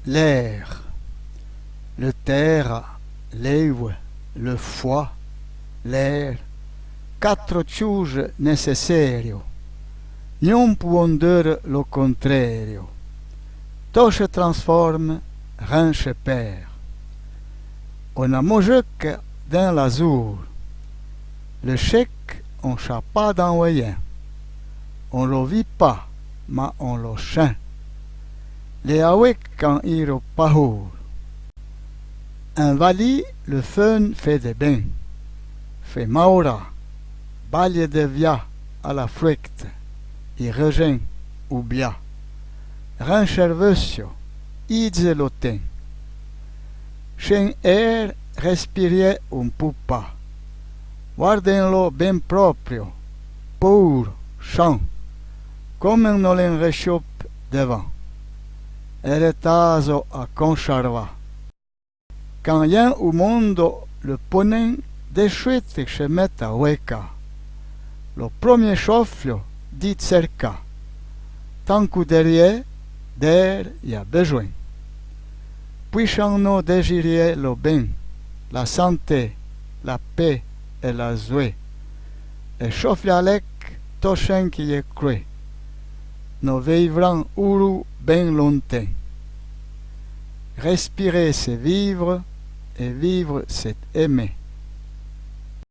l'air, le terra, l'aigua, le foie, l'air, quatre choses nécessaires. Non può dire lo contrario. Tout se transforme, rien se perd. On a mangé dans l'azur. Le chèque, on ne pas d'envoyer. On ne le vit pas, mais on le chante. Les awek quand il au pahour. Un vali, le fun fait des bains. Fait maura, balle de via à la fructe. I regen oublia. Ren cervesio, idze loten. Chen air respirer un pupa. Guardenlo ben proprio, pur, champ, come non l'enrechop devant. Eretazo a conserva. Quand y a au monde le ponen des chouettes se mettent à hueca. Le premier chauffle dit cerca. Tant que derrière, d'air y a besoin. Puissions-nous désirer le bien, la santé, la paix et la joie. Et chauffe avec tout ce qui est cru. Nous vivrons heureux bien longtemps. Respirer c'est vivre, et vivre c'est aimer.